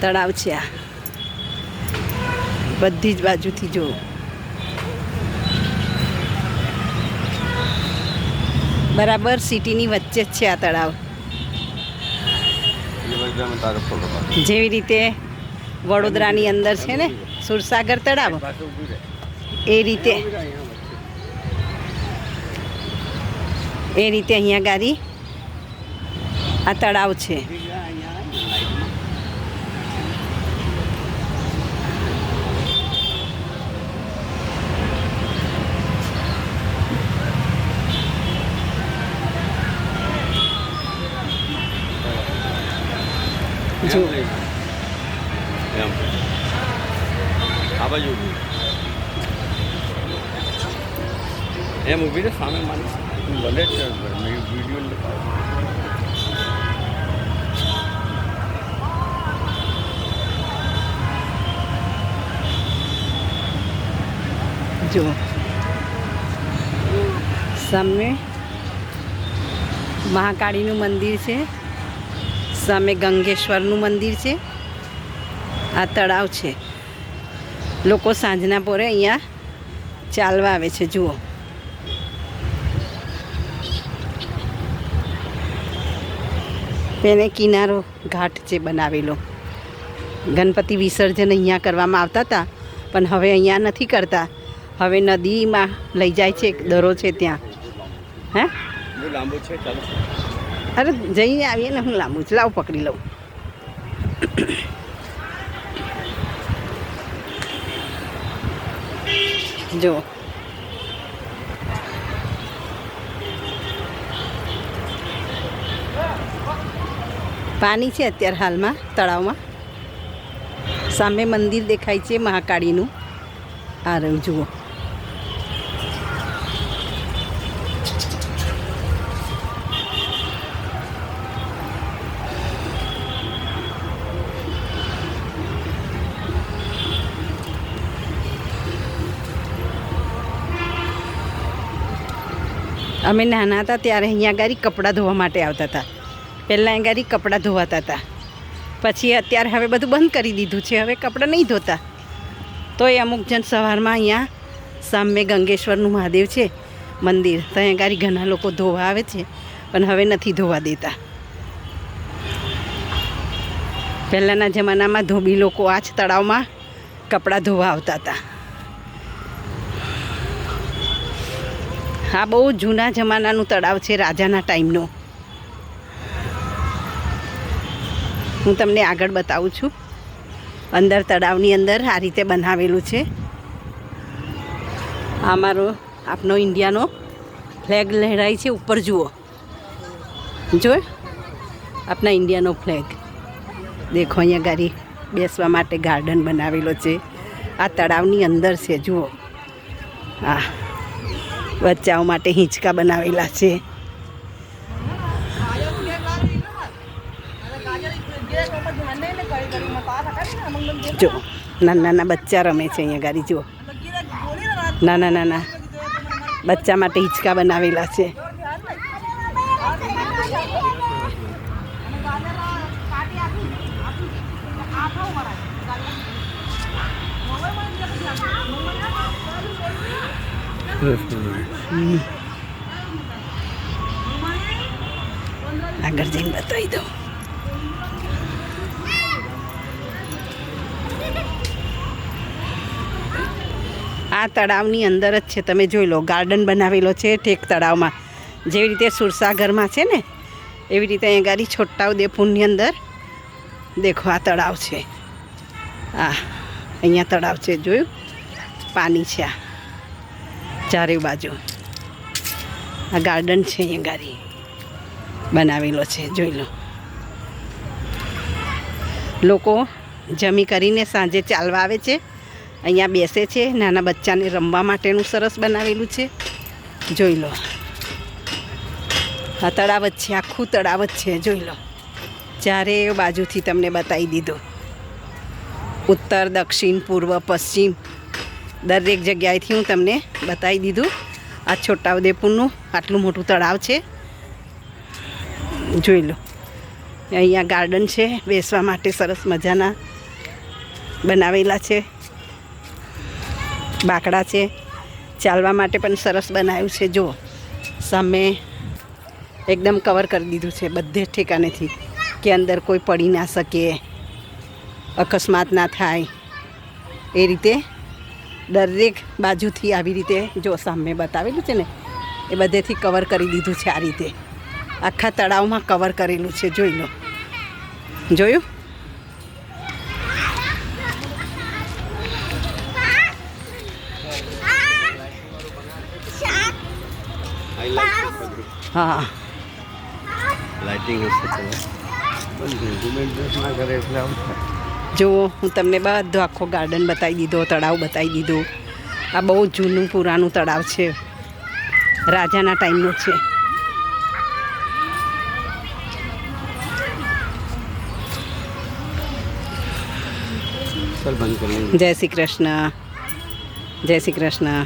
તળાવ છે આ, બધી જ બાજુથી જુઓ. બરાબર સિટીની વચ્ચે જ છે આ તળાવ. જેવી રીતે વડોદરાની અંદર છે ને સુરસાગર તળાવ, એ રીતે અહીંયા ગાડી આ તળાવ છે. જો આ બાજુ એમ ઊભી ને સામે મારી ભલે જ વિડીયો જો સામે મહાકાળીનું મંદિર છે, સામે ગંગેશ્વરનું મંદિર છે, આ તળાવ છે. લોકો સાંજના પોરે અહીંયા ચાલવા આવે છે. જુઓ તેને કિનારો ઘાટ છે બનાવેલો. ગણપતિ વિસર્જન અહીંયા કરવામાં આવતા હતા, પણ હવે અહીંયા નથી કરતા. હવે નદીમાં લઈ જાય છે, દરો છે ત્યાં. હે લાંબુ છે, ચાલો. અરે જઈને આવીએ ને, હું લાંબુ જ લાવ પકડી લઉં. જો પાણી છે અત્યારે હાલમાં તળાવમાં. સામે મંદિર દેખાય છે મહાકાળીનું. આ રહ્યું જુઓ. અમે નાના હતા ત્યારે અહીંયા ગાડી કપડાં ધોવા માટે આવતા હતા. પહેલાં અહીં ગાડી કપડાં ધોવાતા હતા. પછી અત્યારે હવે બધું બંધ કરી દીધું છે, હવે કપડાં નહીં ધોતા. તો એ અમુક જણ સવારમાં અહીંયા સામે ગંગેશ્વરનું મહાદેવ છે મંદિર, તો અહીંયા ગાડી ઘણા લોકો ધોવા આવે છે, પણ હવે નથી ધોવા દેતા. પહેલાંના જમાનામાં ધોબી લોકો આ જ તળાવમાં કપડાં ધોવા આવતા હતા. આ બહુ જૂના જમાનાનું તળાવ છે, રાજાના ટાઈમનું. હું તમને આગળ બતાવું છું. અંદર તળાવની અંદર આ રીતે બનાવેલું છે. આ મારો આપનો ઇન્ડિયાનો ફ્લેગ લહેરાય છે ઉપર. જુઓ, જો આપણા ઇન્ડિયાનો ફ્લેગ દેખો. અહીંયા ગાડી બેસવા માટે ગાર્ડન બનાવેલો છે. આ તળાવની અંદર છે. જુઓ, હા, બચ્ચાઓ માટે હિંચકા બનાવેલા છે. જો નાના નાના બચ્ચા રમે છે અહીંયા ગાડી. જુઓ, નાના નાના બચ્ચા માટે હિંચકા બનાવેલા છે. આગળ જઈને બતાવી દઉં. આ તળાવની અંદર જ છે, તમે જોઈ લો. ગાર્ડન બનાવેલો છે ઠેક તળાવમાં. જેવી રીતે સુરસાગરમાં છે ને, એવી રીતે અહીંયા ગાડી છોટાઉદેપુરની અંદર દેખો આ તળાવ છે. આ અહીંયા તળાવ છે, જોયું? પાણી છે આ ચારે બાજુ. આ ગાર્ડન છે, અહીંયા ગાડી બનાવેલો છે, જોઈ લો. લોકો જમી કરીને સાંજે ચાલવા આવે છે, અહીંયા બેસે છે. નાના બચ્ચાને રમવા માટેનું સરસ બનાવેલું છે, જોઈ લો. આ તળાવ જ છે, આખું તળાવ જ છે, જોઈ લો. ચારે બાજુથી તમને બતાવી દીધું. ઉત્તર, દક્ષિણ, પૂર્વ, પશ્ચિમ દરેક જગ્યાએથી હું તમને બતાવી દીધું. આ છોટાઉદેપુરનું આટલું મોટું તળાવ છે, જોઈ લો. અહીંયા ગાર્ડન છે બેસવા માટે સરસ મજાના. બનાવેલા છે, બાકડા છે, ચાલવા માટે પણ સરસ બનાવ્યું છે. જો સામે એકદમ કવર કરી દીધું છે બધે ઠેકાણેથી, કે અંદર કોઈ પડી ના શકે, અકસ્માત ના થાય એ રીતે દરેક બાજુથી આવી રીતે જો સામે બતાવેલું છે ને એ બધેથી કવર કરી દીધું છે. આ રીતે આખા તળાવમાં કવર કરેલું છે. જોઈ લો, જોયું? હા, લાઇટિંગ હશે તો મેન્ટેનન્સ ના કરે એટલે આવું થાય. જુઓ, હું તમને બધો આખો ગાર્ડન બતાવી દીધો, તળાવ બતાવી દીધું. આ બહુ જૂનું પુરાણું તળાવ છે, રાજાના ટાઈમનું છે. સર બંધ કરી જય શ્રી કૃષ્ણ, જય શ્રી કૃષ્ણ.